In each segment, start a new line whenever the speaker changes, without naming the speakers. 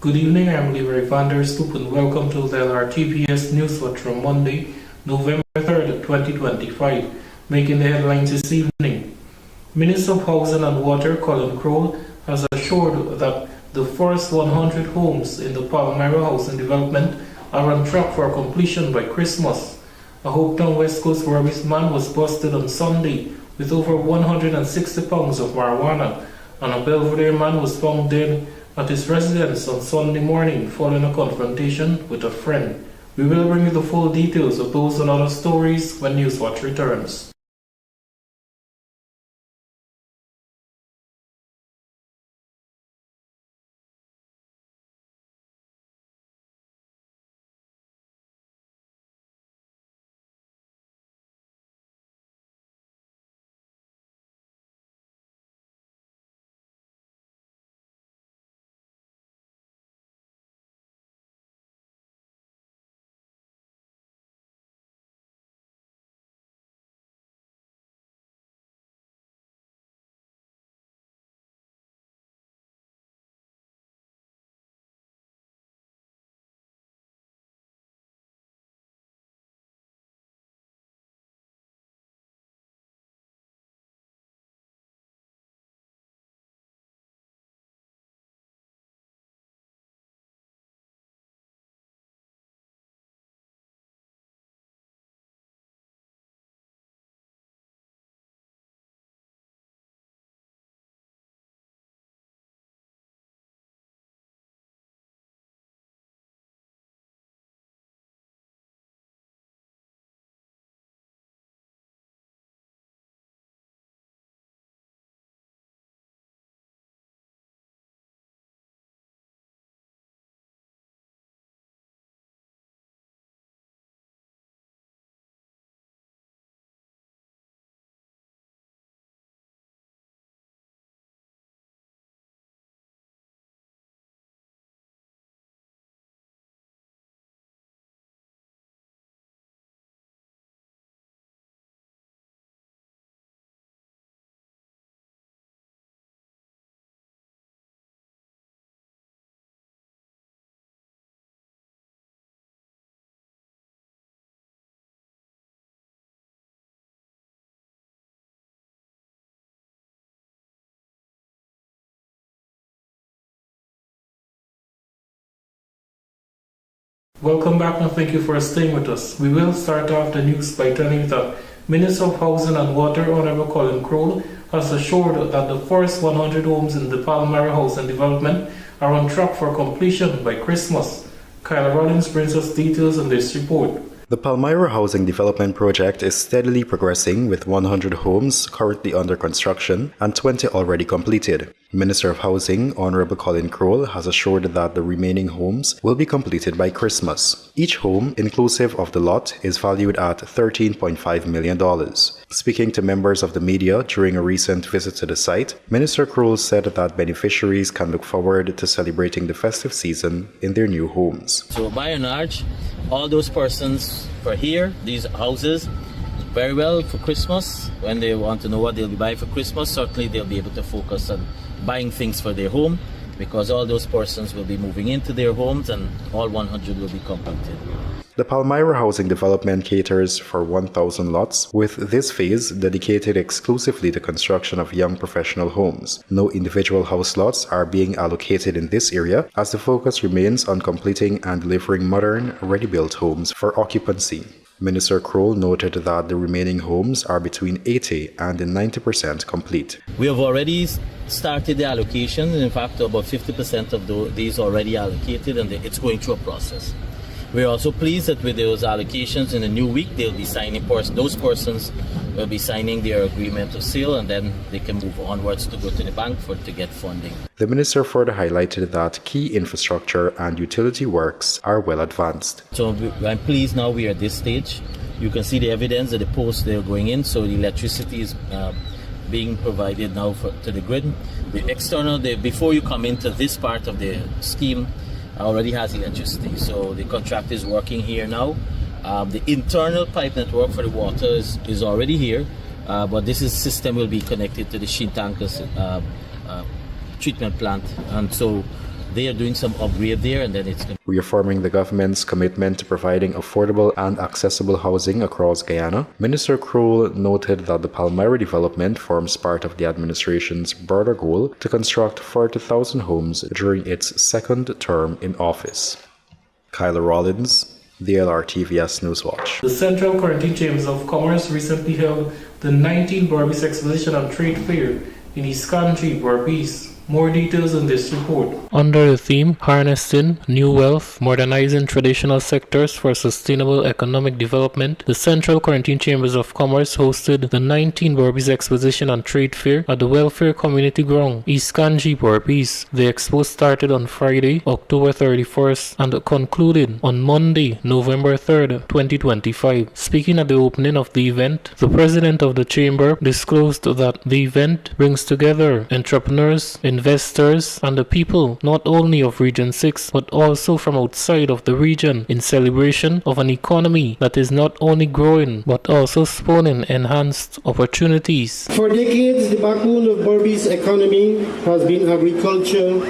Good evening, I'm Leroy Vandersloop and welcome to the LRTVS Newswatch from Monday, November 3rd, 2025, making the headlines this evening. Minister of Housing and Water, Colin Crowell, has assured that the first 100 homes in the Palmyra housing development are on track for completion by Christmas. A Hopetown West Coast Berbice man was busted on Sunday with over 160 pounds of marijuana, and a Belvedere man was found dead at his residence on Sunday morning following a confrontation with a friend. We will bring you the full details of those and other stories when Newswatch returns. Welcome back and thank you for staying with us. We will start off the news by telling you that Minister of Housing and Water, Honorable Colin Crowell, has assured that the first 100 homes in the Palmyra housing development are on track for completion by Christmas. Kyle Rollins brings us details on this report.
The Palmyra Housing Development Project is steadily progressing with 100 homes currently under construction and 20 already completed. Minister of Housing, Honorable Colin Crowell, has assured that the remaining homes will be completed by Christmas. Each home, inclusive of the lot, is valued at $13.5 million. Speaking to members of the media during a recent visit to the site, Minister Crowell said that beneficiaries can look forward to celebrating the festive season in their new homes.
So by and large, all those persons for here, these houses, very well for Christmas. When they want to know what they'll be buying for Christmas, certainly they'll be able to focus on buying things for their home, because all those persons will be moving into their homes and all 100 will be completed.
The Palmyra housing development caters for 1,000 lots, with this phase dedicated exclusively to construction of young professional homes. No individual house lots are being allocated in this area, as the focus remains on completing and delivering modern, ready-built homes for occupancy. Minister Crowell noted that the remaining homes are between 80 and 90% complete.
We have already started the allocation. In fact, about 50% of these already allocated, and it's going through a process. We're also pleased that with those allocations in a new week, they'll be signing, those persons will be signing their agreement of sale, and then they can move onwards to go to the bank to get funding.
The minister further highlighted that key infrastructure and utility works are well advanced.
So I'm pleased now we are at this stage. You can see the evidence that the posts they're going in, so the electricity is being provided now to the grid. The external, before you come into this part of the scheme, already has electricity, so the contract is working here now. The internal pipe network for the water is already here, but this system will be connected to the Shintankas treatment plant, and so they are doing some upgrade there, and then it's going to...
Reaffirming the government's commitment to providing affordable and accessible housing across Guyana, Minister Kroll noted that the Palmyra development forms part of the administration's broader goal to construct 40,000 homes during its second term in office. Kyla Rollins, the LRTVS Newswatch.
The Central Quarantine Chambers of Commerce recently held the 19th Berbice Exposition and Trade Fair in East Country, Berbice. More details in this report. Under the theme, Harnessing New Wealth, Modernizing Traditional Sectors for Sustainable Economic Development, the Central Quarantine Chambers of Commerce hosted the 19th Berbice Exposition and Trade Fair at the Welfare Community Ground, East Kanji, Berbice. The expo started on Friday, October 31st and concluded on Monday, November 3rd, 2025. Speaking at the opening of the event, the president of the chamber disclosed that the event brings together entrepreneurs, investors, and the people not only of Region 6 but also from outside of the region in celebration of an economy that is not only growing but also spawning enhanced opportunities.
For decades, the backbone of Berbice economy has been agriculture,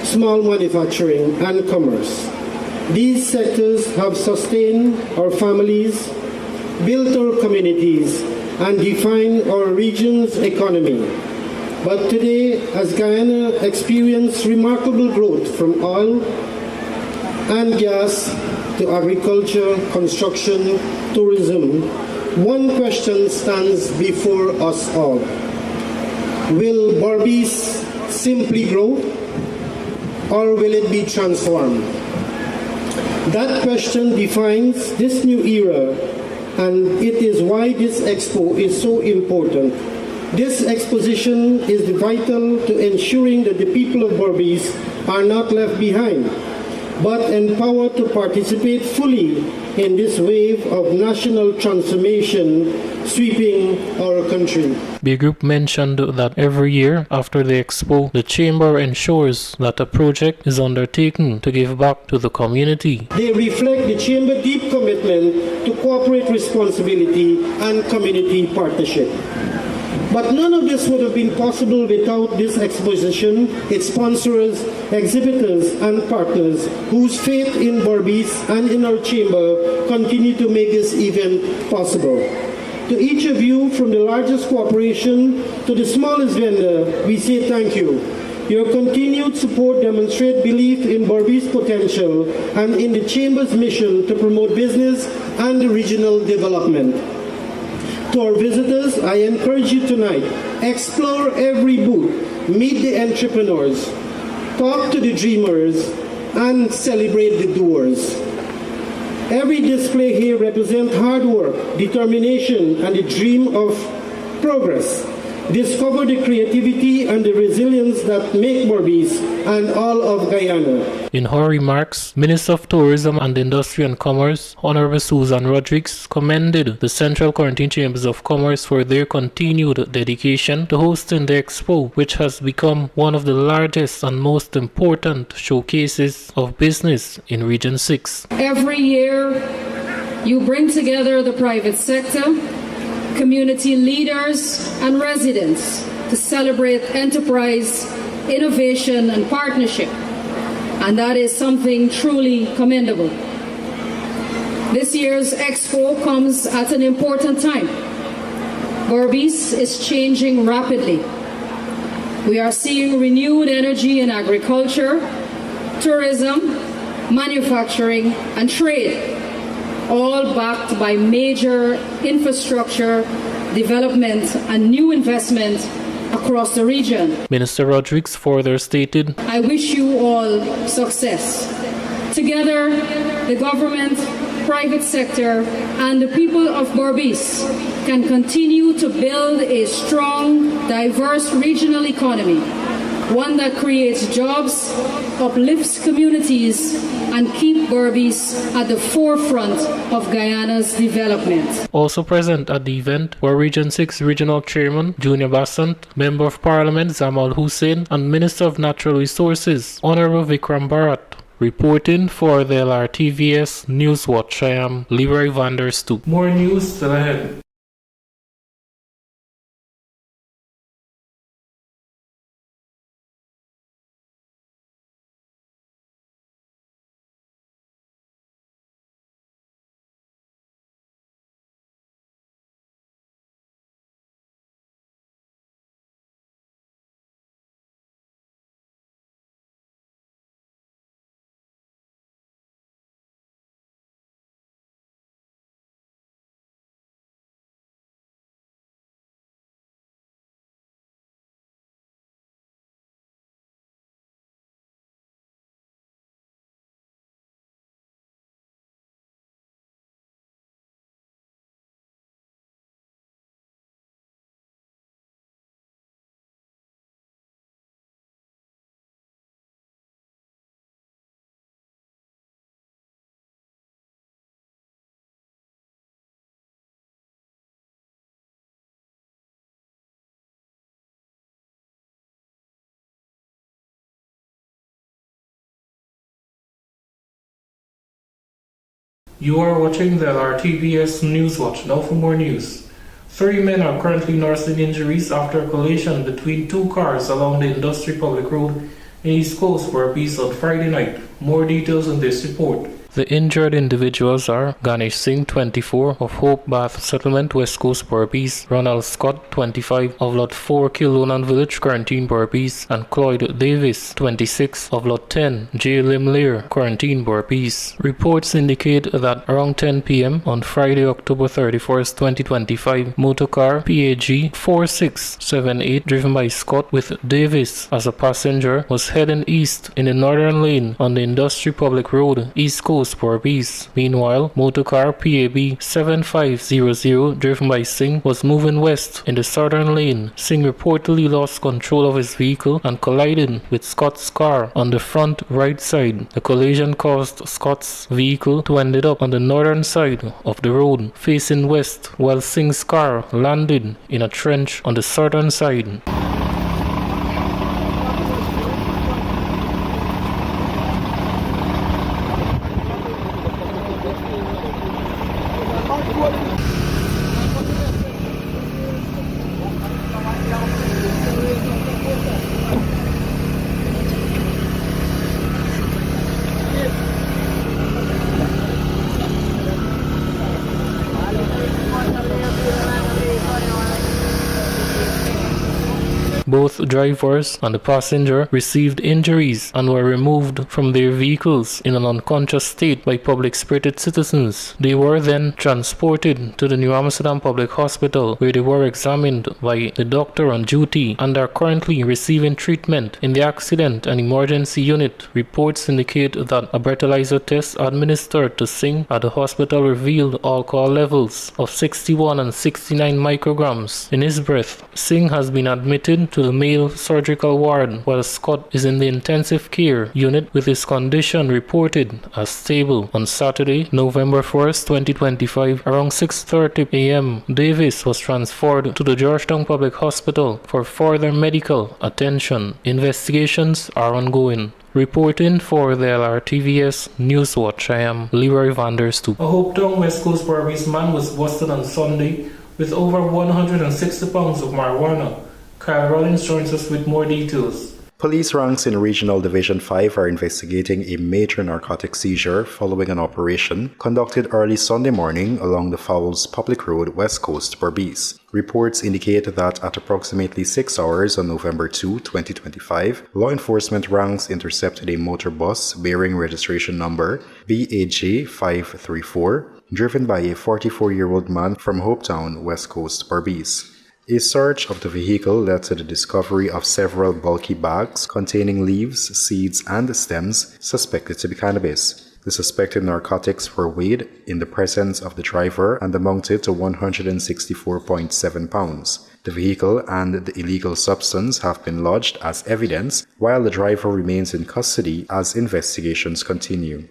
small manufacturing, and commerce. These sectors have sustained our families, built our communities, and defined our region's economy. But today, as Guyana experiences remarkable growth from oil and gas to agriculture, construction, tourism, one question stands before us all. Will Berbice simply grow, or will it be transformed? That question defines this new era, and it is why this expo is so important. This exposition is vital to ensuring that the people of Berbice are not left behind, but empowered to participate fully in this wave of national transformation sweeping our country.
The group mentioned that every year after the expo, the chamber ensures that a project is undertaken to give back to the community.
They reflect the chamber's deep commitment to corporate responsibility and community partnership. But none of this would have been possible without this exposition, its sponsors, exhibitors, and partners whose faith in Berbice and in our chamber continue to make this event possible. To each of you, from the largest corporation to the smallest vendor, we say thank you. Your continued support demonstrates belief in Berbice's potential and in the chamber's mission to promote business and regional development. To our visitors, I encourage you tonight, explore every booth, meet the entrepreneurs, talk to the dreamers, and celebrate the doers. Every display here represents hard work, determination, and the dream of progress. Discover the creativity and the resilience that make Berbice and all of Guyana.
In her remarks, Minister of Tourism and Industry and Commerce, Honorable Susan Rodriguez, commended the Central Quarantine Chambers of Commerce for their continued dedication to hosting the expo, which has become one of the largest and most important showcases of business in Region 6.
Every year, you bring together the private sector, community leaders, and residents to celebrate enterprise, innovation, and partnership. And that is something truly commendable. This year's expo comes at an important time. Berbice is changing rapidly. We are seeing renewed energy in agriculture, tourism, manufacturing, and trade, all backed by major infrastructure development and new investment across the region.
Minister Rodriguez further stated,
I wish you all success. Together, the government, private sector, and the people of Berbice can continue to build a strong, diverse regional economy, one that creates jobs, uplifts communities, and keep Berbice at the forefront of Guyana's development.
Also present at the event were Region 6 Regional Chairman Junior Bassant, Member of Parliament Zamal Hussein, and Minister of Natural Resources Honorable Vikram Bharat. Reporting for the LRTVS Newswatch, I am Leroy van der Stoep. More news still ahead. You are watching the LRTVS Newswatch. Now for more news. 3 men are currently nursing injuries after a collision between 2 cars along the Industry Public Road in East Coast Berbice on Friday night. More details in this report. The injured individuals are Ganesh Singh, 24, of Hope Bath Settlement, West Coast, Berbice, Ronald Scott, 25, of Lot 4, Kildonan Village, Quarantine, Berbice, and Cloyd Davis, 26, of Lot 10, J. Limlear, Quarantine, Berbice. Reports indicate that around 10 p.m. on Friday, October 31st, 2025, motorcar PAG 4678 driven by Scott with Davis as a passenger was heading east in the northern lane on the Industry Public Road, East Coast, Berbice. Meanwhile, motorcar PAB 7500 driven by Singh was moving west in the southern lane. Singh reportedly lost control of his vehicle and collided with Scott's car on the front right side. The collision caused Scott's vehicle to end up on the northern side of the road facing west, while Singh's car landed in a trench on the southern side. Both drivers and the passenger received injuries and were removed from their vehicles in an unconscious state by public-spirited citizens. They were then transported to the New Amsterdam Public Hospital, where they were examined by the doctor on duty and are currently receiving treatment in the accident and emergency unit. Reports indicate that a breathalyzer test administered to Singh at the hospital revealed alcohol levels of 61 and 69 micrograms in his breath. Singh has been admitted to the male surgical ward, while Scott is in the intensive care unit with his condition reported as stable. On Saturday, November 1st, 2025, around 6:30 a.m., Davis was transferred to the Georgetown Public Hospital for further medical attention. Investigations are ongoing. Reporting for the LRTVS Newswatch, I am Leroy van der Stoep. A Hopetown West Coast Berbice man was busted on Sunday with over 160 pounds of marijuana. Kyle Rollins joins us with more details.
Police ranks in Regional Division 5 are investigating a major narcotic seizure following an operation conducted early Sunday morning along the Fowles Public Road, West Coast, Berbice. Reports indicate that at approximately 6 hours on November 2, 2025, law enforcement ranks intercepted a motor bus bearing registration number BAJ 534, driven by a 44-year-old man from Hopetown, West Coast, Berbice. A search of the vehicle led to the discovery of several bulky bags containing leaves, seeds, and stems suspected to be cannabis. The suspected narcotics were weighed in the presence of the driver and amounted to 164.7 pounds. The vehicle and the illegal substance have been lodged as evidence, while the driver remains in custody as investigations continue.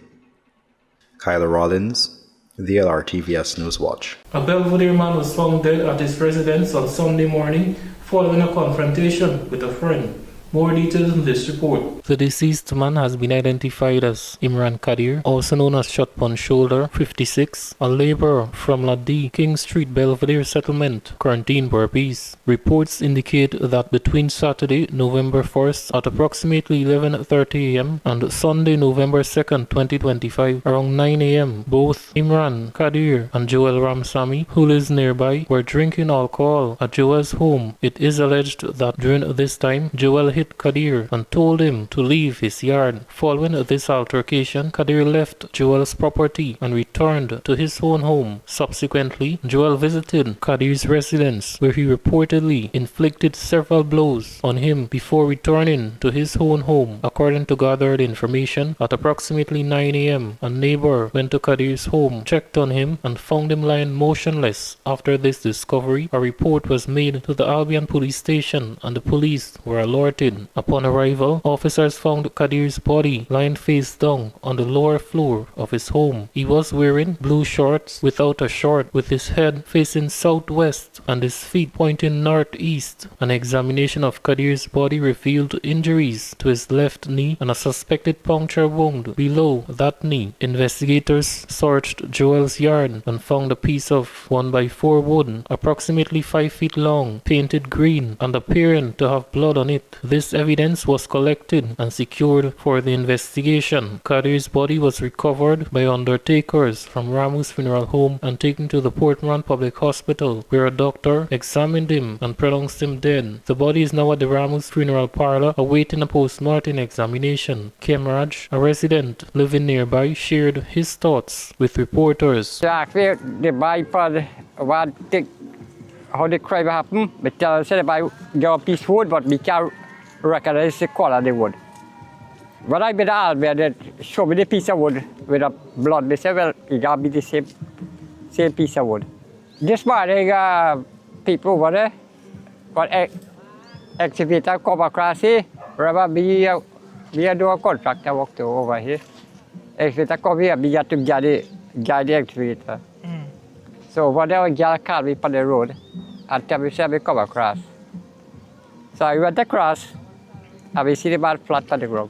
Kyla Rollins, the LRTVS Newswatch.
A Belvedere man was found dead at his residence on Sunday morning following a confrontation with a friend. More details in this report. The deceased man has been identified as Imran Kadir, also known as Shot Punch Shoulder, 56, a laborer from Ladi, King Street, Belvedere Settlement, Quarantine, Berbice. Reports indicate that between Saturday, November 1st at approximately 11:30 a.m. and Sunday, November 2nd, 2025, around 9 a.m., both Imran Kadir and Joel Ramsamy, who lives nearby, were drinking alcohol at Joel's home. It is alleged that during this time, Joel hit Kadir and told him to leave his yard. Following this altercation, Kadir left Joel's property and returned to his own home. Subsequently, Joel visited Kadir's residence, where he reportedly inflicted several blows on him before returning to his own home. According to gathered information, at approximately 9 a.m., a neighbor went to Kadir's home, checked on him, and found him lying motionless. After this discovery, a report was made to the Albion police station and the police were alerted. arrested. Upon arrival, officers found Kadir's body lying face down on the lower floor of his home. He was wearing blue shorts without a short, with his head facing southwest and his feet pointing northeast. An examination of Kadir's body revealed injuries to his left knee and a suspected puncture wound below that knee. Investigators searched Joel's yard and found a piece of 1x4 wood, approximately 5 feet long, painted green and appearing to have blood on it. This evidence was collected and secured for the investigation. Kadir's body was recovered by undertakers from Ramus Funeral Home and taken to the Portman Public Hospital, where a doctor examined him and pronounced him dead. The body is now at the Ramus Funeral Parlor awaiting a post-mortem examination. Kemraj, a resident living nearby, shared his thoughts with reporters.
How the crime happened, but said about your piece wood, but we can't recognize the color of the wood. When I made out where they show me the piece of wood with a blood, they said, well, it got to be the same piece of wood. This morning, people over there, but excavator come across here, remember we do a contractor walk over here. Excavator come here, we got to guide the excavator. So whatever guy can't be on the road, until we said we come across. So I went across, and we see the man flat on the ground.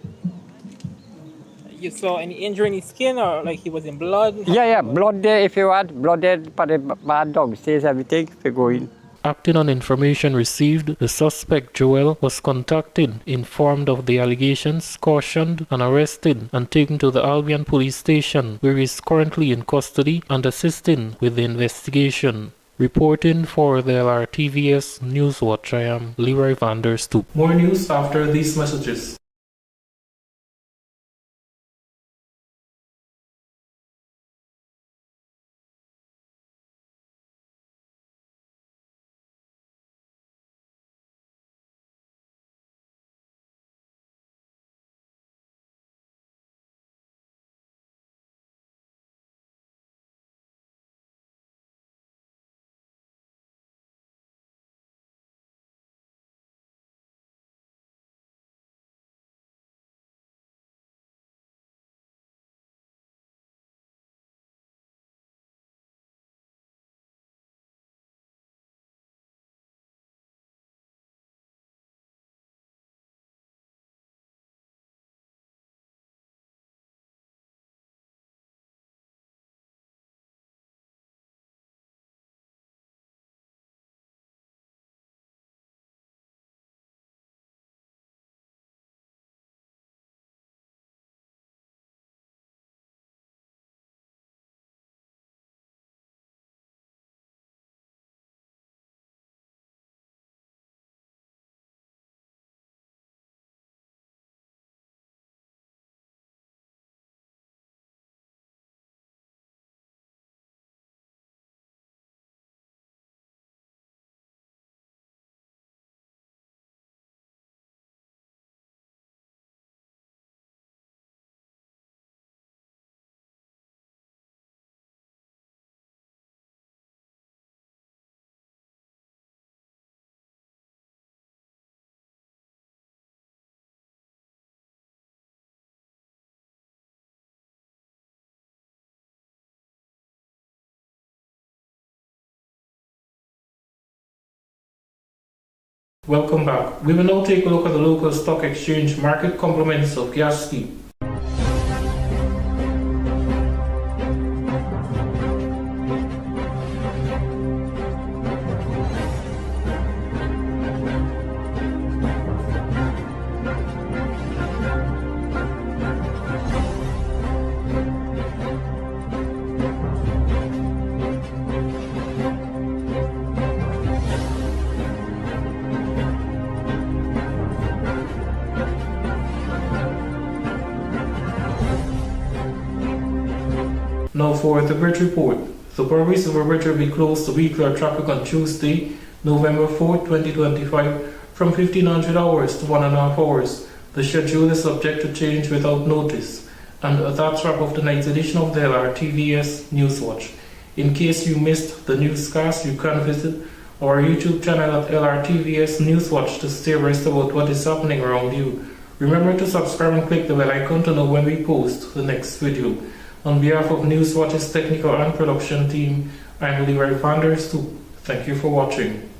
You saw any injury in his skin, or like he was in blood?
Yeah, blood there if you want, blood there, but the man downstairs, everything, we go in.
Acting on information received, the suspect Joel was contacted, informed of the allegations, cautioned and arrested and taken to the Albion police station, where he is currently in custody and assisting with the investigation. Reporting for the LRTVS Newswatch, I am Leroy van der Stoep. More news after these messages. Welcome back. We will now take a look at the local stock exchange market complements of Guyana. Now for the bridge report. The Berbice Bridge will be closed to vehicular traffic on Tuesday, November 4, 2025 from 1500 hours to 1.5 hours. The schedule is subject to change without notice. And that's wrap up tonight's edition of the LRTVS Newswatch. In case you missed the newscast, you can visit our YouTube channel at LRTVS Newswatch to stay abreast about what is happening around you. Remember to subscribe and click the bell icon to know when we post the next video. On behalf of Newswatch's technical and production team, I'm Leroy Van Der Stoep. Thank you for watching.